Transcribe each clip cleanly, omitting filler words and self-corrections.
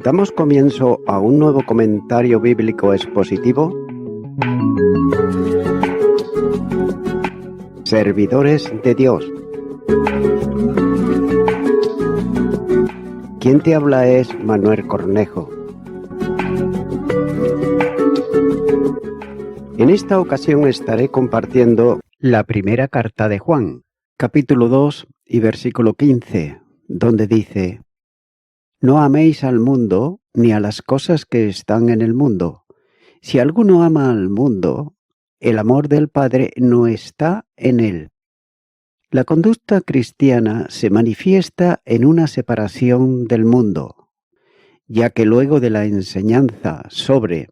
Damos comienzo a un nuevo comentario bíblico expositivo. Servidores de Dios. Quien te habla es Manuel Cornejo. En esta ocasión estaré compartiendo la primera carta de Juan, capítulo 2 y versículo 15, donde dice: No améis al mundo ni a las cosas que están en el mundo. Si alguno ama al mundo, el amor del Padre no está en él. La conducta cristiana se manifiesta en una separación del mundo, ya que luego de la enseñanza sobre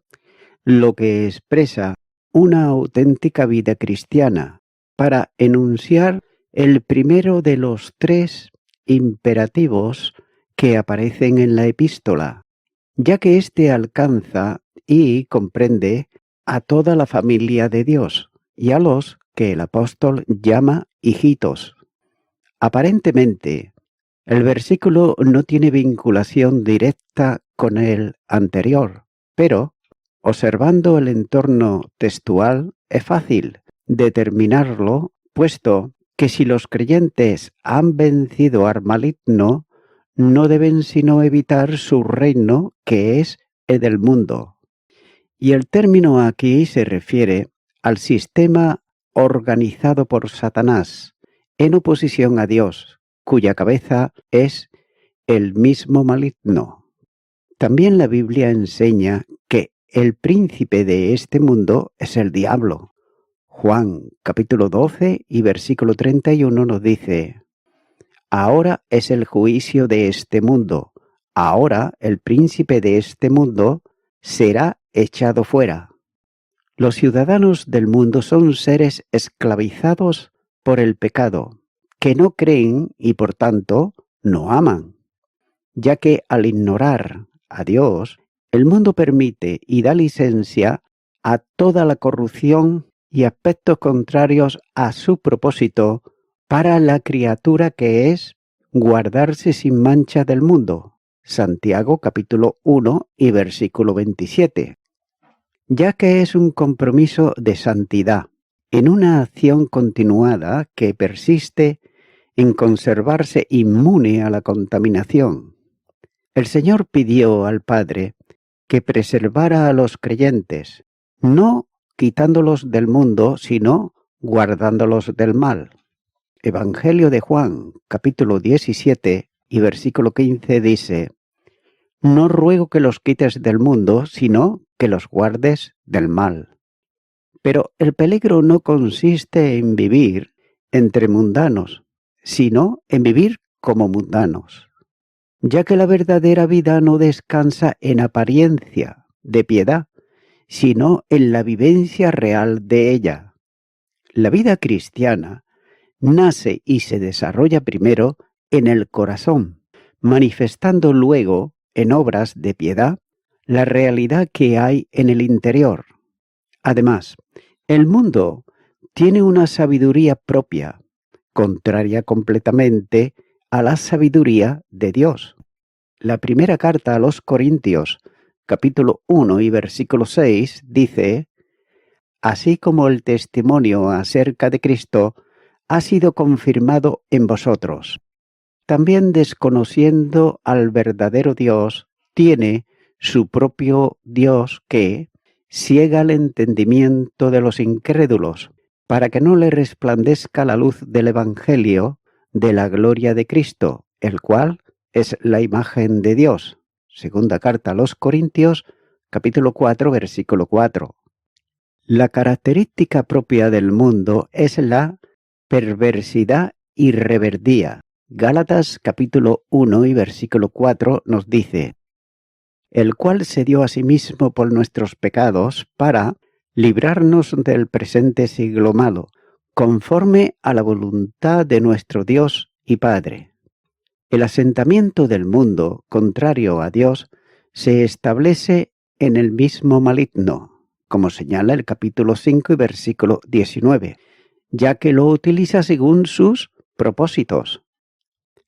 lo que expresa una auténtica vida cristiana, para enunciar el primero de los 3 imperativos que aparecen en la epístola, ya que éste alcanza y comprende a toda la familia de Dios y a los que el apóstol llama hijitos. Aparentemente, el versículo no tiene vinculación directa con el anterior, pero observando el entorno textual es fácil determinarlo, puesto que si los creyentes han vencido al maligno, no deben sino evitar su reino, que es el del mundo. Y el término aquí se refiere al sistema organizado por Satanás, en oposición a Dios, cuya cabeza es el mismo maligno. También la Biblia enseña que el príncipe de este mundo es el diablo. Juan capítulo 12 y versículo 31 nos dice: Ahora es el juicio de este mundo. Ahora el príncipe de este mundo será echado fuera. Los ciudadanos del mundo son seres esclavizados por el pecado, que no creen y por tanto no aman, ya que al ignorar a Dios, el mundo permite y da licencia a toda la corrupción y aspectos contrarios a su propósito para la criatura, que es guardarse sin mancha del mundo. Santiago capítulo 1 y versículo 27. Ya que es un compromiso de santidad, en una acción continuada que persiste en conservarse inmune a la contaminación. El Señor pidió al Padre que preservara a los creyentes, no quitándolos del mundo, sino guardándolos del mal. Evangelio de Juan, capítulo 17 y versículo 15 dice: No ruego que los quites del mundo, sino que los guardes del mal. Pero el peligro no consiste en vivir entre mundanos, sino en vivir como mundanos, ya que la verdadera vida no descansa en apariencia de piedad, sino en la vivencia real de ella. La vida cristiana nace y se desarrolla primero en el corazón, manifestando luego en obras de piedad la realidad que hay en el interior. Además, el mundo tiene una sabiduría propia, contraria completamente a la sabiduría de Dios. La primera carta a los Corintios, capítulo 1 y versículo 6, dice: Así como el testimonio acerca de Cristo ha sido confirmado en vosotros, también desconociendo al verdadero Dios, tiene su propio Dios que ciega el entendimiento de los incrédulos, para que no le resplandezca la luz del Evangelio de la gloria de Cristo, el cual es la imagen de Dios. Segunda carta a los Corintios, capítulo 4, versículo 4. La característica propia del mundo es la perversidad y reverdía. Gálatas capítulo 1 y versículo 4 nos dice: El cual se dio a sí mismo por nuestros pecados para librarnos del presente siglo malo, conforme a la voluntad de nuestro Dios y Padre. El asentamiento del mundo, contrario a Dios, se establece en el mismo maligno, como señala el capítulo 5 y versículo 19, ya que lo utiliza según sus propósitos.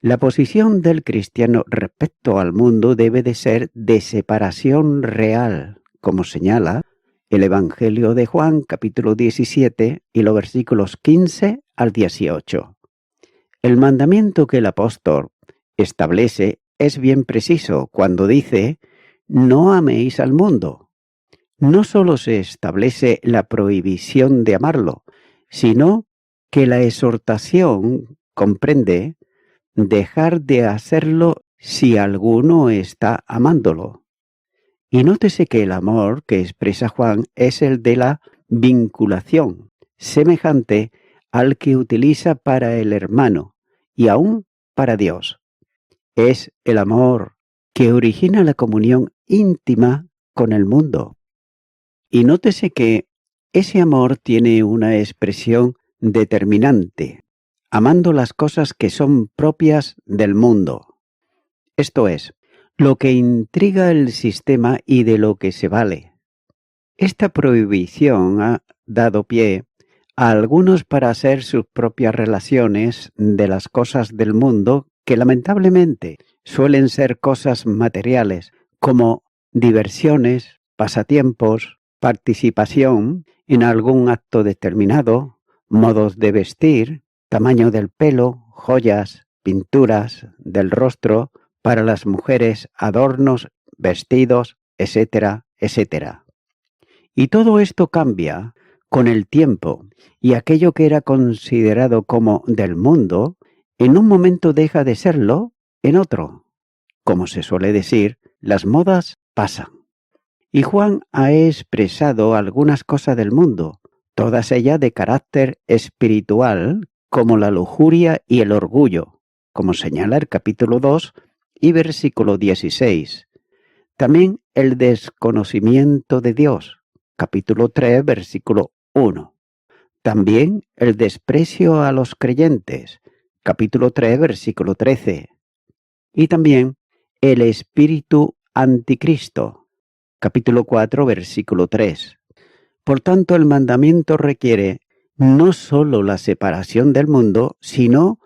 La posición del cristiano respecto al mundo debe de ser de separación real, como señala el Evangelio de Juan, capítulo 17, y los versículos 15 al 18. El mandamiento que el apóstol establece es bien preciso cuando dice: no améis al mundo. No solo se establece la prohibición de amarlo, sino que la exhortación comprende dejar de hacerlo si alguno está amándolo. Y nótese que el amor que expresa Juan es el de la vinculación, semejante al que utiliza para el hermano y aún para Dios. Es el amor que origina la comunión íntima con el mundo. Y nótese que ese amor tiene una expresión determinante, amando las cosas que son propias del mundo. Esto es, lo que intriga el sistema y de lo que se vale. Esta prohibición ha dado pie a algunos para hacer sus propias relaciones de las cosas del mundo, que lamentablemente suelen ser cosas materiales, como diversiones, pasatiempos, participación en algún acto determinado, modos de vestir, tamaño del pelo, joyas, pinturas del rostro, para las mujeres adornos, vestidos, etcétera, etcétera. Y todo esto cambia con el tiempo, y aquello que era considerado como del mundo, en un momento deja de serlo en otro. Como se suele decir, las modas pasan. Y Juan ha expresado algunas cosas del mundo, todas ellas de carácter espiritual, como la lujuria y el orgullo, como señala el capítulo 2 y versículo 16. También el desconocimiento de Dios, capítulo 3, versículo 1. También el desprecio a los creyentes, capítulo 3, versículo 13. Y también el espíritu anticristo, capítulo 4, versículo 3. Por tanto, el mandamiento requiere no solo la separación del mundo, sino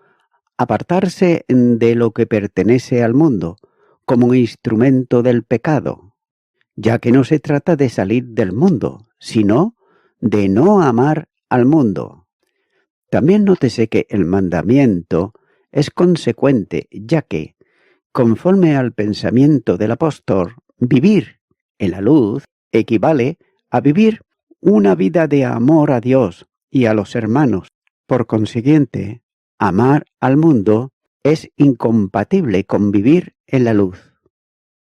apartarse de lo que pertenece al mundo, como un instrumento del pecado, ya que no se trata de salir del mundo, sino de no amar al mundo. También nótese que el mandamiento es consecuente, ya que, conforme al pensamiento del apóstol, vivir en la luz equivale a vivir una vida de amor a Dios y a los hermanos. Por consiguiente, amar al mundo es incompatible con vivir en la luz.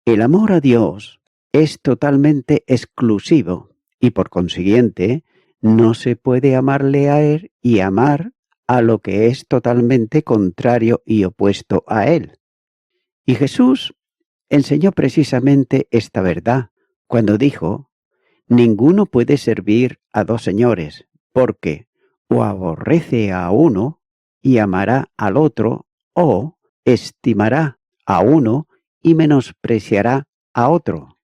El amor a Dios es totalmente exclusivo y por consiguiente no se puede amarle a Él y amar a lo que es totalmente contrario y opuesto a Él. Y Jesús enseñó precisamente esta verdad cuando dijo: ninguno puede servir a dos señores, porque o aborrece a uno y amará al otro, o estimará a uno y menospreciará a otro.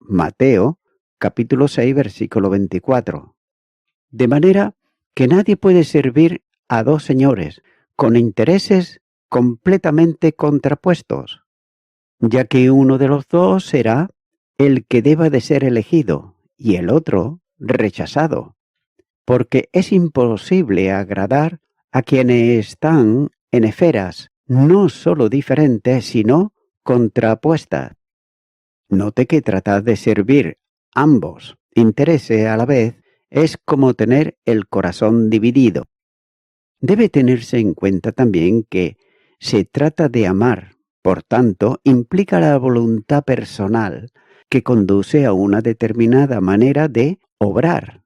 Mateo, capítulo 6, versículo 24. De manera que nadie puede servir a dos señores con intereses completamente contrapuestos, ya que uno de los dos será el que deba de ser elegido y el otro rechazado, porque es imposible agradar a quienes están en esferas no solo diferentes, sino contrapuestas. Note que tratar de servir ambos intereses a la vez es como tener el corazón dividido. Debe tenerse en cuenta también que se trata de amar, por tanto, implica la voluntad personal que conduce a una determinada manera de obrar.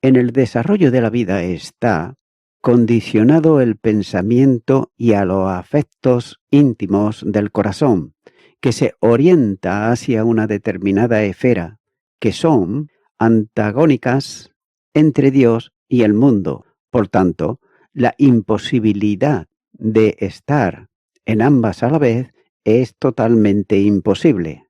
En el desarrollo de la vida está condicionado el pensamiento y a los afectos íntimos del corazón, que se orienta hacia una determinada esfera, que son antagónicas entre Dios y el mundo. Por tanto, la imposibilidad de estar en ambas a la vez es totalmente imposible.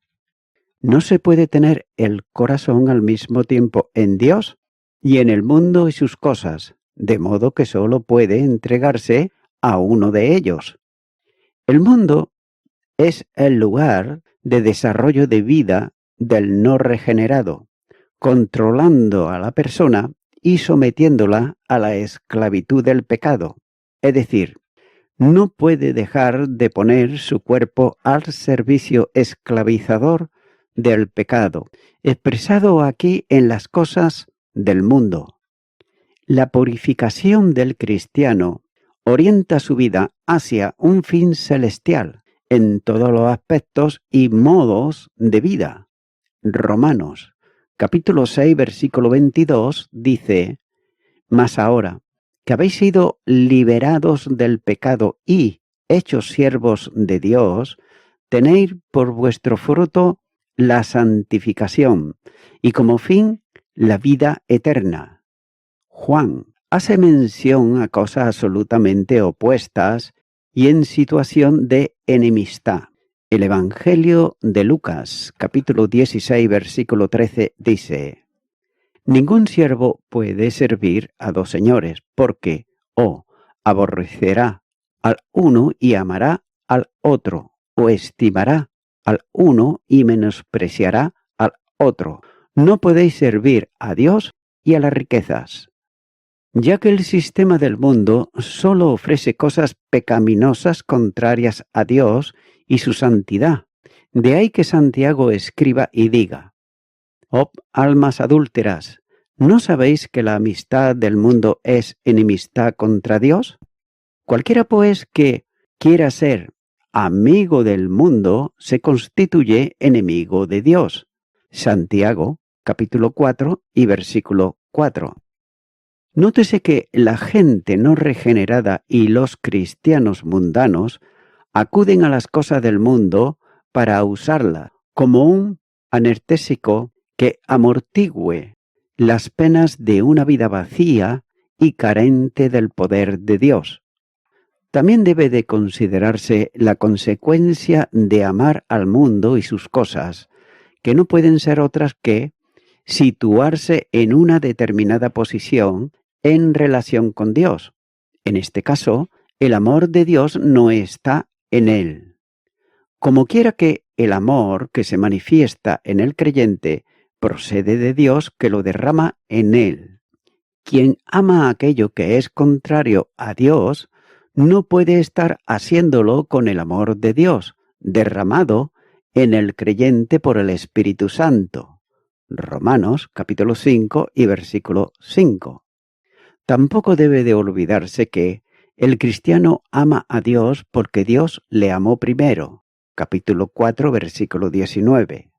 No se puede tener el corazón al mismo tiempo en Dios y en el mundo y sus cosas, de modo que solo puede entregarse a uno de ellos. El mundo es el lugar de desarrollo de vida del no regenerado, controlando a la persona y sometiéndola a la esclavitud del pecado. Es decir, no puede dejar de poner su cuerpo al servicio esclavizador del pecado, expresado aquí en las cosas del mundo. La purificación del cristiano orienta su vida hacia un fin celestial en todos los aspectos y modos de vida. Romanos, capítulo 6, versículo 22, dice: Mas ahora, que habéis sido liberados del pecado y hechos siervos de Dios, tenéis por vuestro fruto la santificación y como fin la vida eterna. Juan hace mención a cosas absolutamente opuestas y en situación de enemistad. El Evangelio de Lucas, capítulo 16, versículo 13, dice: Ningún siervo puede servir a dos señores, porque o aborrecerá al uno y amará al otro, o estimará al uno y menospreciará al otro. No podéis servir a Dios y a las riquezas. Ya que el sistema del mundo solo ofrece cosas pecaminosas contrarias a Dios y su santidad. De ahí que Santiago escriba y diga: Oh, almas adúlteras, ¿no sabéis que la amistad del mundo es enemistad contra Dios? Cualquiera, pues, que quiera ser amigo del mundo, se constituye enemigo de Dios. Santiago, capítulo 4 y versículo 4. Nótese que la gente no regenerada y los cristianos mundanos acuden a las cosas del mundo para usarlas como un anestésico que amortigüe las penas de una vida vacía y carente del poder de Dios. También debe de considerarse la consecuencia de amar al mundo y sus cosas, que no pueden ser otras que situarse en una determinada posición en relación con Dios. En este caso, el amor de Dios no está en él. Como quiera que el amor que se manifiesta en el creyente procede de Dios que lo derrama en él. Quien ama aquello que es contrario a Dios no puede estar haciéndolo con el amor de Dios, derramado en el creyente por el Espíritu Santo. Romanos capítulo 5 y versículo 5. Tampoco debe de olvidarse que el cristiano ama a Dios porque Dios le amó primero. Capítulo 4, versículo 19.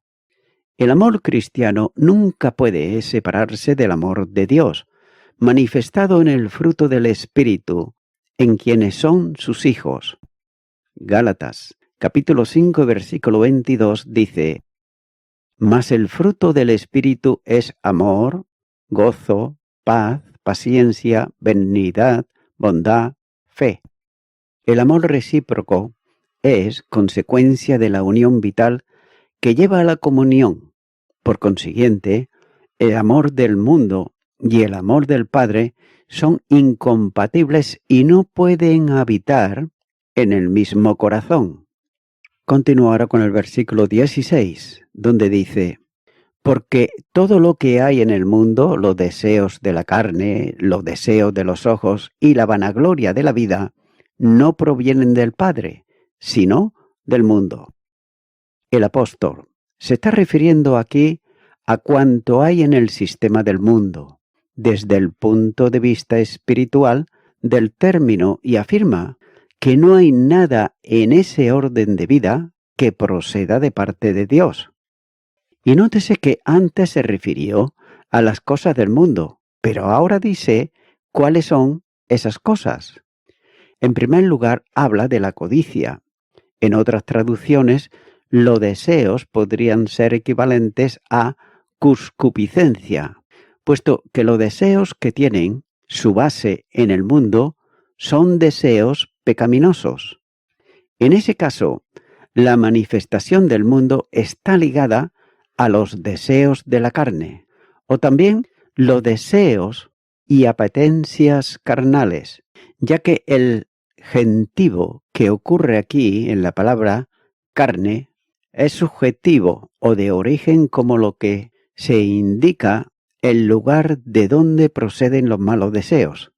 El amor cristiano nunca puede separarse del amor de Dios, manifestado en el fruto del Espíritu, en quienes son sus hijos. Gálatas, capítulo 5, versículo 22 dice: Mas el fruto del Espíritu es amor, gozo, paz, paciencia, benignidad, bondad, fe. El amor recíproco es consecuencia de la unión vital que lleva a la comunión. Por consiguiente, el amor del mundo y el amor del Padre son incompatibles y no pueden habitar en el mismo corazón. Continúo ahora con el versículo 16, donde dice: Porque todo lo que hay en el mundo, los deseos de la carne, los deseos de los ojos y la vanagloria de la vida, no provienen del Padre, sino del mundo. El apóstol se está refiriendo aquí a cuanto hay en el sistema del mundo, desde el punto de vista espiritual del término, y afirma que no hay nada en ese orden de vida que proceda de parte de Dios. Y nótese que antes se refirió a las cosas del mundo, pero ahora dice cuáles son esas cosas. En primer lugar, habla de la codicia. En otras traducciones, los deseos podrían ser equivalentes a concupiscencia, puesto que los deseos que tienen su base en el mundo son deseos pecaminosos. En ese caso, la manifestación del mundo está ligada a los deseos de la carne, o también los deseos y apetencias carnales, ya que el gentivo que ocurre aquí en la palabra carne es subjetivo o de origen como lo que se indica el lugar de donde proceden los malos deseos,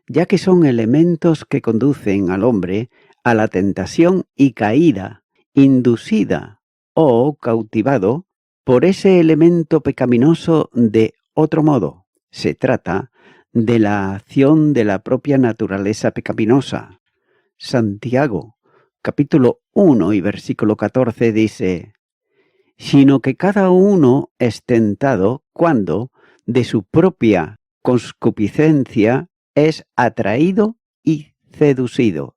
ya que son elementos que conducen al hombre a la tentación y caída, inducida o cautivado por ese elemento pecaminoso de otro modo. Se trata de la acción de la propia naturaleza pecaminosa. Santiago, capítulo 1 y versículo 14 dice: sino que cada uno es tentado cuando de su propia concupiscencia es atraído y seducido.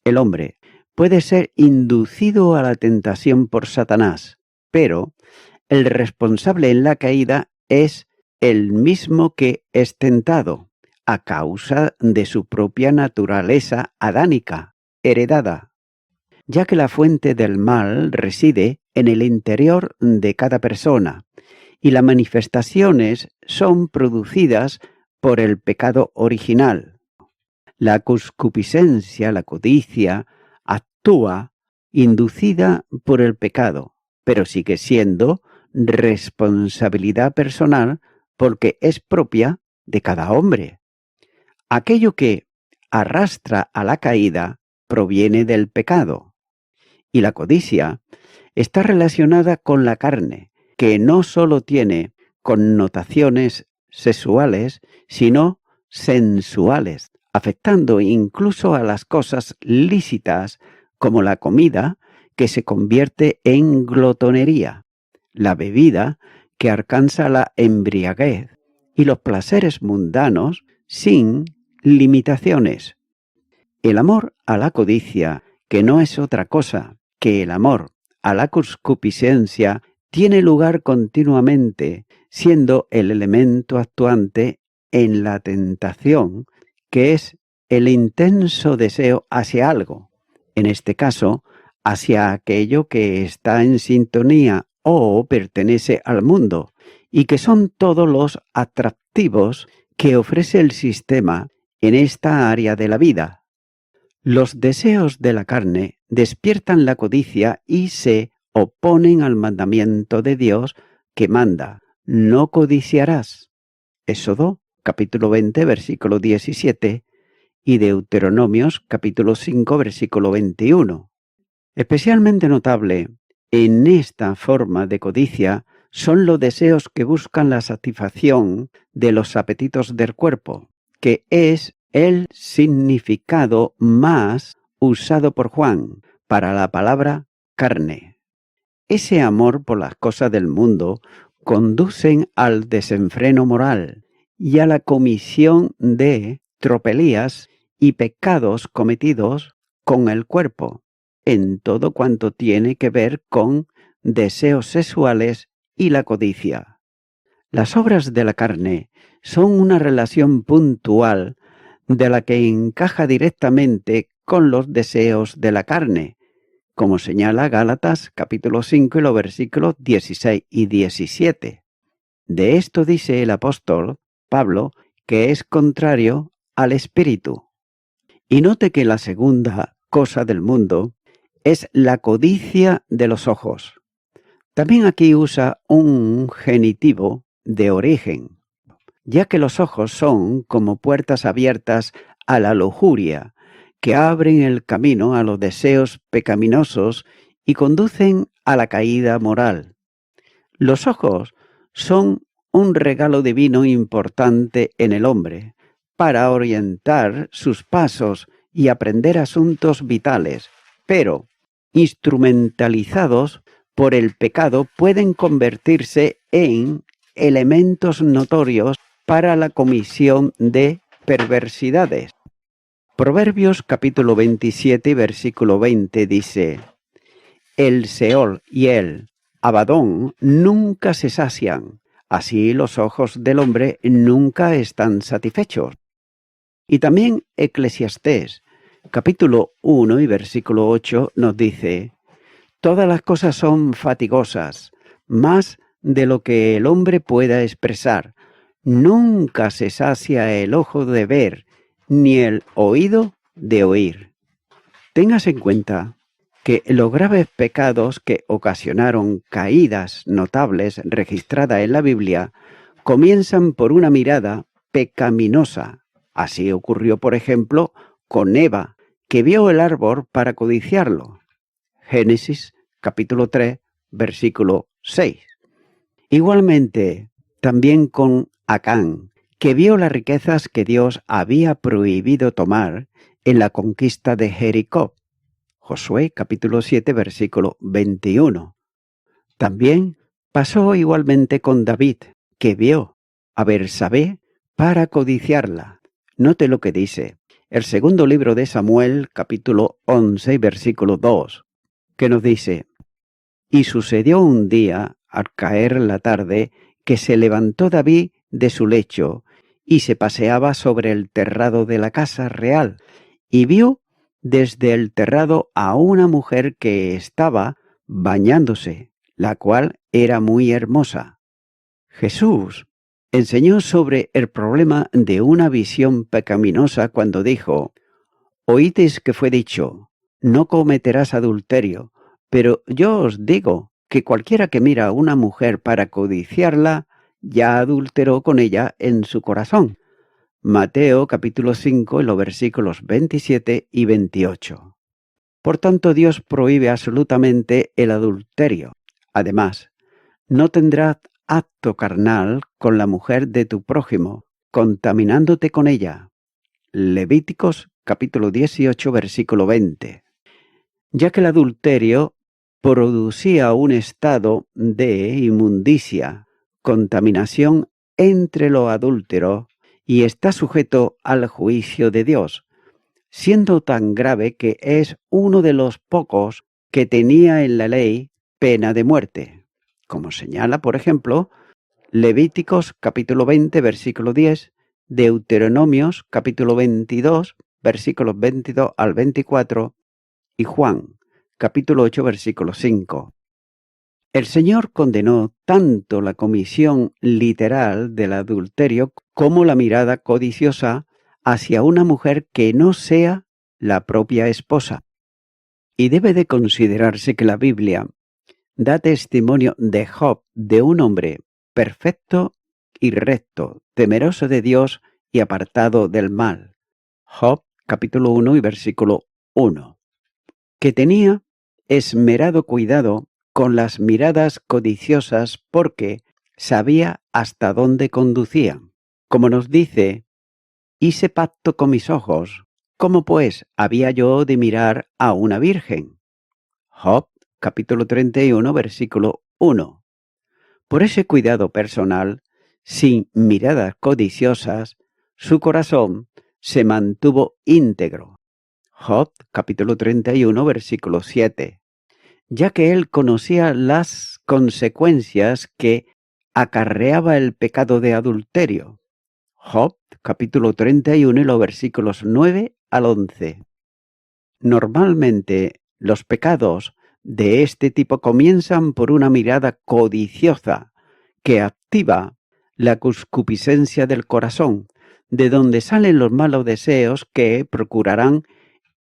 El hombre puede ser inducido a la tentación por Satanás, pero el responsable en la caída es el mismo que es tentado, a causa de su propia naturaleza adánica, heredada, ya que la fuente del mal reside en el interior de cada persona, y las manifestaciones son producidas por el pecado original. La concupiscencia, la codicia, actúa inducida por el pecado, pero sigue siendo responsabilidad personal porque es propia de cada hombre. Aquello que arrastra a la caída proviene del pecado, y la codicia está relacionada con la carne, que no solo tiene connotaciones sexuales, sino sensuales, afectando incluso a las cosas lícitas como la comida, que se convierte en glotonería, la bebida, que alcanza la embriaguez, y los placeres mundanos sin limitaciones. El amor a la codicia, que no es otra cosa que el amor a la concupiscencia, tiene lugar continuamente, siendo el elemento actuante en la tentación, que es el intenso deseo hacia algo, en este caso, hacia aquello que está en sintonía o pertenece al mundo, y que son todos los atractivos que ofrece el sistema en esta área de la vida. Los deseos de la carne despiertan la codicia y se oponen al mandamiento de Dios que manda: no codiciarás. Éxodo, capítulo 20, versículo 17, y Deuteronomios, capítulo 5, versículo 21. Especialmente notable en esta forma de codicia son los deseos que buscan la satisfacción de los apetitos del cuerpo, que es el significado más usado por Juan para la palabra carne. Ese amor por las cosas del mundo conducen al desenfreno moral y a la comisión de tropelías y pecados cometidos con el cuerpo, en todo cuanto tiene que ver con deseos sexuales y la codicia. Las obras de la carne son una relación puntual de la que encaja directamente con los deseos de la carne, como señala Gálatas capítulo 5 y los versículos 16 y 17. De esto dice el apóstol Pablo que es contrario al espíritu. Y note que la segunda cosa del mundo es la codicia de los ojos. También aquí usa un genitivo de origen, ya que los ojos son como puertas abiertas a la lujuria, que abren el camino a los deseos pecaminosos y conducen a la caída moral. Los ojos son un regalo divino importante en el hombre, para orientar sus pasos y aprender asuntos vitales, pero instrumentalizados por el pecado pueden convertirse en elementos notorios para la comisión de perversidades. Proverbios capítulo 27, versículo 20 dice: el Seol y el Abadón nunca se sacian, así los ojos del hombre nunca están satisfechos. Y también Eclesiastés capítulo 1 y versículo 8 nos dice: todas las cosas son fatigosas, más de lo que el hombre pueda expresar. Nunca se sacia el ojo de ver, ni el oído de oír. Tengas en cuenta que los graves pecados que ocasionaron caídas notables registradas en la Biblia comienzan por una mirada pecaminosa. Así ocurrió, por ejemplo, con Eva, que vio el árbol para codiciarlo. Génesis capítulo 3, versículo 6. Igualmente, también con Acán, que vio las riquezas que Dios había prohibido tomar en la conquista de Jericó. Josué capítulo 7, versículo 21. También pasó igualmente con David, que vio a Bersabé para codiciarla. Note lo que dice el segundo libro de Samuel, capítulo 11, versículo 2, que nos dice: Y sucedió un día, al caer la tarde, que se levantó David de su lecho y se paseaba sobre el terrado de la casa real, y vio desde el terrado a una mujer que estaba bañándose, la cual era muy hermosa. Jesús enseñó sobre el problema de una visión pecaminosa cuando dijo: Oísteis que fue dicho, no cometerás adulterio, pero yo os digo que cualquiera que mira a una mujer para codiciarla, ya adulteró con ella en su corazón. Mateo capítulo 5, en los versículos 27 y 28. Por tanto, Dios prohíbe absolutamente el adulterio. Además, no tendrás acto carnal con la mujer de tu prójimo, contaminándote con ella. Levíticos capítulo 18, versículo 20. Ya que el adulterio producía un estado de inmundicia, contaminación entre los adúlteros, y está sujeto al juicio de Dios, siendo tan grave que es uno de los pocos que tenía en la ley pena de muerte, como señala, por ejemplo, Levíticos capítulo 20, versículo 10, Deuteronomios capítulo 22, versículos 22 al 24, y Juan capítulo 8, versículo 5. El Señor condenó tanto la comisión literal del adulterio como la mirada codiciosa hacia una mujer que no sea la propia esposa. Y debe de considerarse que la Biblia da testimonio de Job, de un hombre perfecto y recto, temeroso de Dios y apartado del mal. Job capítulo 1 y versículo 1. Que tenía esmerado cuidado con las miradas codiciosas porque sabía hasta dónde conducían. Como nos dice: hice pacto con mis ojos, ¿cómo pues había yo de mirar a una virgen? Job capítulo 31, versículo 1. Por ese cuidado personal, sin miradas codiciosas, su corazón se mantuvo íntegro. Job capítulo 31, versículo 7. Ya que él conocía las consecuencias que acarreaba el pecado de adulterio. Job capítulo 31 y los versículos 9 al 11. Normalmente los pecados de este tipo comienzan por una mirada codiciosa que activa la concupiscencia del corazón, de donde salen los malos deseos que procurarán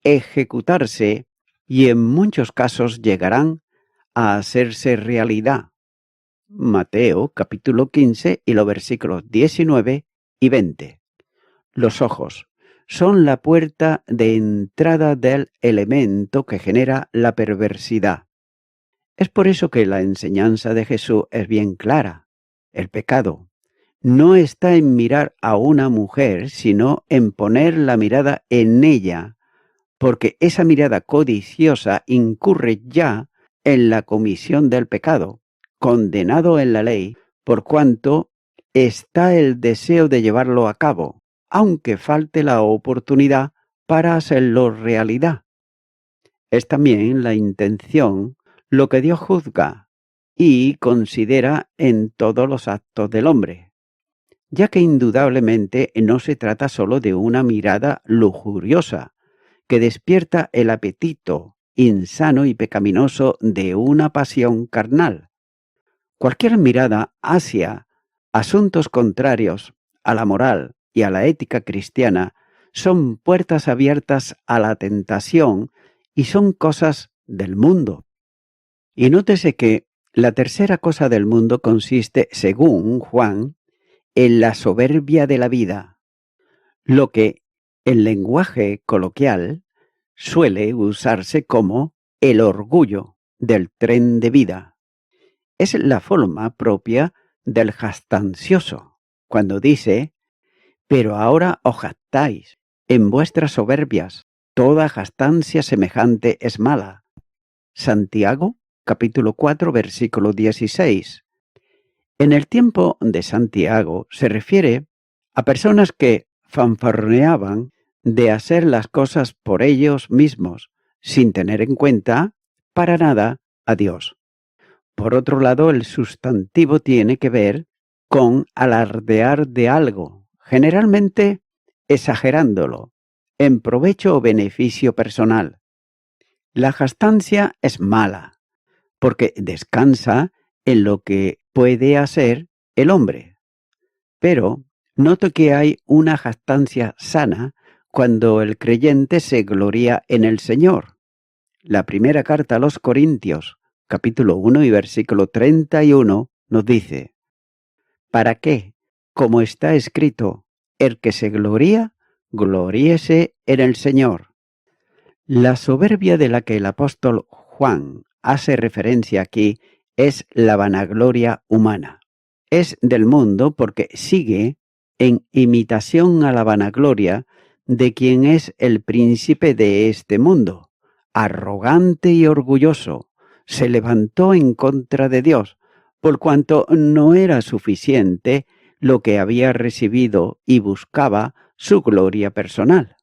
ejecutarse y en muchos casos llegarán a hacerse realidad. Mateo capítulo 15 y los versículos 19 y 20. Los ojos son la puerta de entrada del elemento que genera la perversidad. Es por eso que la enseñanza de Jesús es bien clara. El pecado no está en mirar a una mujer, sino en poner la mirada en ella, porque esa mirada codiciosa incurre ya en la comisión del pecado, condenado en la ley, por cuanto está el deseo de llevarlo a cabo, aunque falte la oportunidad para hacerlo realidad. Es también la intención lo que Dios juzga y considera en todos los actos del hombre, ya que indudablemente no se trata solo de una mirada lujuriosa, que despierta el apetito insano y pecaminoso de una pasión carnal. Cualquier mirada hacia asuntos contrarios a la moral y a la ética cristiana son puertas abiertas a la tentación y son cosas del mundo. Y nótese que la tercera cosa del mundo consiste, según Juan, en la soberbia de la vida, lo que en lenguaje coloquial suele usarse como el orgullo del tren de vida. Es la forma propia del jactancioso, cuando dice: pero ahora os jactáis en vuestras soberbias, toda jactancia semejante es mala. Santiago, capítulo 4, versículo 16. En el tiempo de Santiago se refiere a personas que fanfarroneaban de hacer las cosas por ellos mismos, sin tener en cuenta para nada a Dios. Por otro lado, el sustantivo tiene que ver con alardear de algo, generalmente exagerándolo, en provecho o beneficio personal. La jactancia es mala, porque descansa en lo que puede hacer el hombre. Pero noto que hay una jactancia sana cuando el creyente se gloria en el Señor. La primera carta a los Corintios, capítulo 1 y versículo 31, nos dice: ¿para qué? Como está escrito, el que se gloría, gloríese en el Señor. La soberbia de la que el apóstol Juan hace referencia aquí es la vanagloria humana. Es del mundo porque sigue en imitación a la vanagloria de quien es el príncipe de este mundo. Arrogante y orgulloso, se levantó en contra de Dios, por cuanto no era suficiente lo que había recibido y buscaba su gloria personal.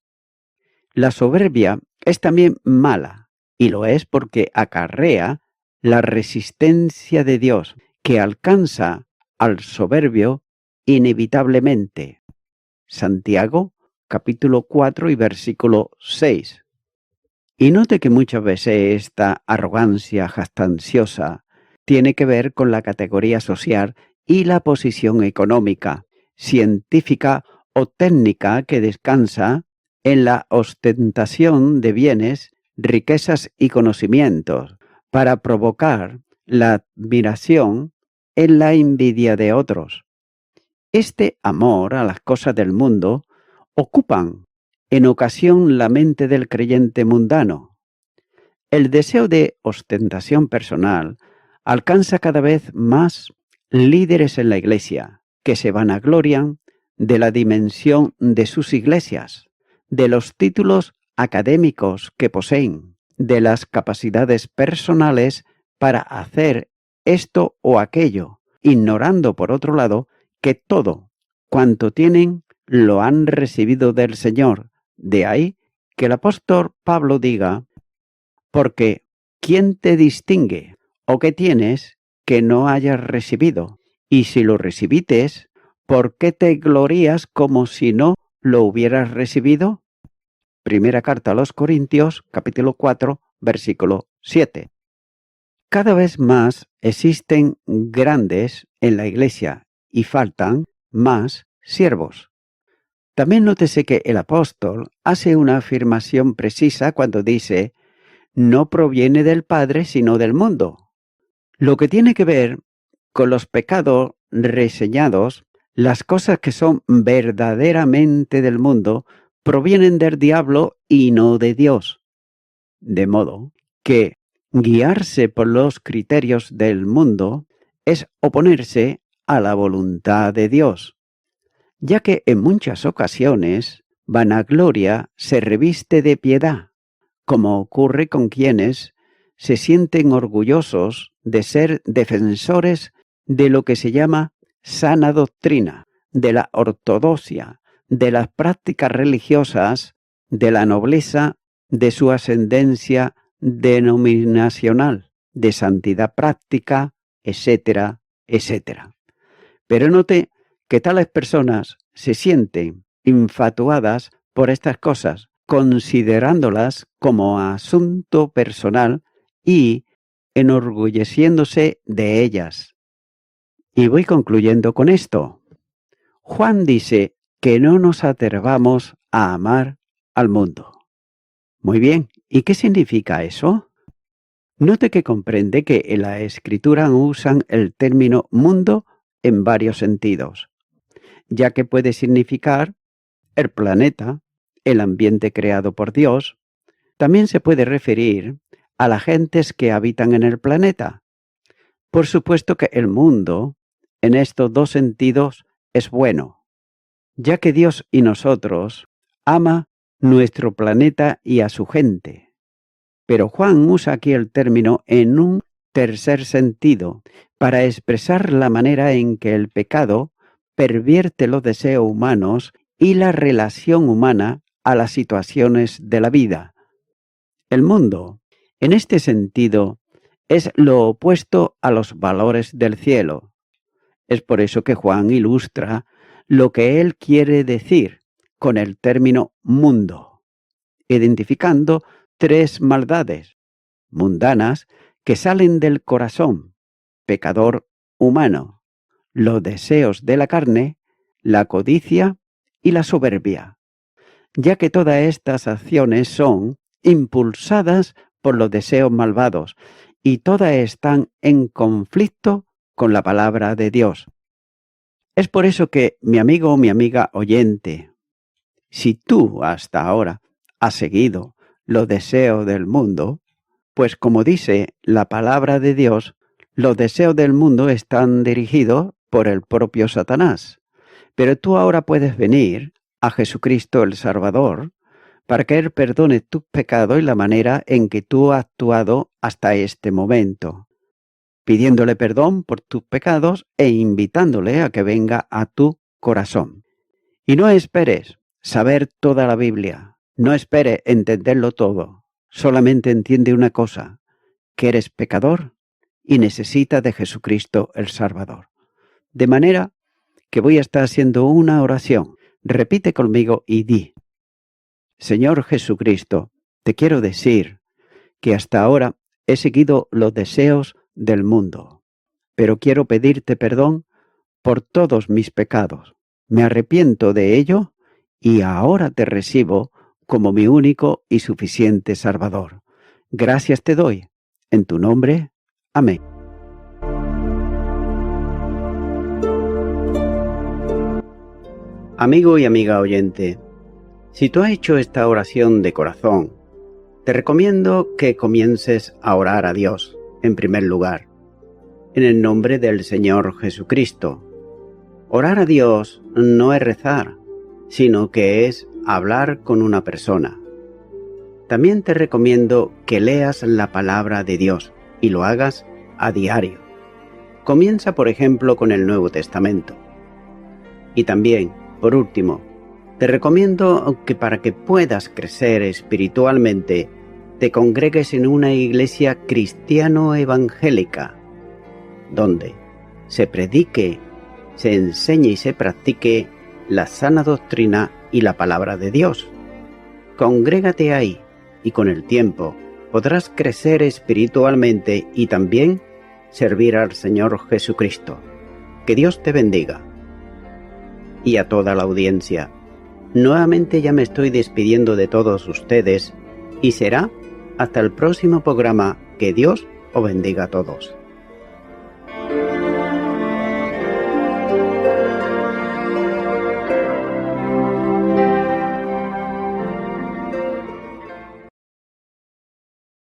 La soberbia es también mala, y lo es porque acarrea la resistencia de Dios, que alcanza al soberbio inevitablemente. Santiago, capítulo 4 y versículo 6. Y note que muchas veces esta arrogancia jactanciosa tiene que ver con la categoría social y la posición económica, científica o técnica que descansa en la ostentación de bienes, riquezas y conocimientos, para provocar la admiración en la envidia de otros. Este amor a las cosas del mundo ocupan en ocasión la mente del creyente mundano. El deseo de ostentación personal alcanza cada vez más líderes en la Iglesia, que se vanaglorian de la dimensión de sus iglesias, de los títulos académicos que poseen, de las capacidades personales para hacer esto o aquello, ignorando por otro lado que todo cuanto tienen lo han recibido del Señor. De ahí que el apóstol Pablo diga: porque ¿quién te distingue? ¿O qué tienes que no hayas recibido? Y si lo recibites, ¿por qué te glorías como si no lo hubieras recibido? Primera carta a los Corintios, capítulo 4, versículo 7. Cada vez más existen grandes en la Iglesia y faltan más siervos. También nótese que el apóstol hace una afirmación precisa cuando dice: no proviene del Padre sino del mundo. Lo que tiene que ver con los pecados reseñados, las cosas que son verdaderamente del mundo, provienen del diablo y no de Dios. De modo que guiarse por los criterios del mundo es oponerse a la voluntad de Dios, ya que en muchas ocasiones vanagloria se reviste de piedad, como ocurre con quienes se sienten orgullosos de ser defensores de lo que se llama sana doctrina, de la ortodoxia, de las prácticas religiosas, de la nobleza, de su ascendencia denominacional, de santidad práctica, etcétera, etcétera. Pero note que tales personas se sienten infatuadas por estas cosas, considerándolas como asunto personal y enorgulleciéndose de ellas. Y voy concluyendo con esto. Juan dice que no nos atrevamos a amar al mundo. Muy bien, ¿y qué significa eso? Note que comprende que en la Escritura usan el término mundo en varios sentidos, ya que puede significar el planeta, el ambiente creado por Dios. También se puede referir a las gentes que habitan en el planeta. Por supuesto que el mundo, en estos dos sentidos, es bueno, ya que Dios y nosotros ama nuestro planeta y a su gente. Pero Juan usa aquí el término en un tercer sentido para expresar la manera en que el pecado pervierte los deseos humanos y la relación humana a las situaciones de la vida. El mundo, en este sentido, es lo opuesto a los valores del cielo. Es por eso que Juan ilustra lo que él quiere decir con el término mundo, identificando tres maldades mundanas que salen del corazón pecador humano: los deseos de la carne, la codicia y la soberbia, ya que todas estas acciones son impulsadas por los deseos malvados y todas están en conflicto con la palabra de Dios. Es por eso que, mi amigo o mi amiga oyente, si tú hasta ahora has seguido los deseos del mundo, pues como dice la palabra de Dios, los deseos del mundo están dirigidos por el propio Satanás. Pero tú ahora puedes venir a Jesucristo el Salvador para que Él perdone tus pecados y la manera en que tú has actuado hasta este momento, pidiéndole perdón por tus pecados e invitándole a que venga a tu corazón. Y no esperes saber toda la Biblia, no esperes entenderlo todo, solamente entiende una cosa, que eres pecador y necesitas de Jesucristo el Salvador. De manera que voy a estar haciendo una oración. Repite conmigo y di: Señor Jesucristo, te quiero decir que hasta ahora he seguido los deseos del mundo, pero quiero pedirte perdón por todos mis pecados. Me arrepiento de ello y ahora te recibo como mi único y suficiente Salvador. Gracias te doy. En tu nombre. Amén. Amigo y amiga oyente, si tú has hecho esta oración de corazón, te recomiendo que comiences a orar a Dios, en primer lugar, en el nombre del Señor Jesucristo. Orar a Dios no es rezar, sino que es hablar con una persona. También te recomiendo que leas la palabra de Dios y lo hagas a diario. Comienza, por ejemplo, con el Nuevo Testamento. Y también, por último, te recomiendo que para que puedas crecer espiritualmente, te congregues en una iglesia cristiano-evangélica, donde se predique, se enseñe y se practique la sana doctrina y la palabra de Dios. Congrégate ahí y con el tiempo podrás crecer espiritualmente y también servir al Señor Jesucristo. Que Dios te bendiga. Y a toda la audiencia, nuevamente ya me estoy despidiendo de todos ustedes y será hasta el próximo programa. Que Dios os bendiga a todos.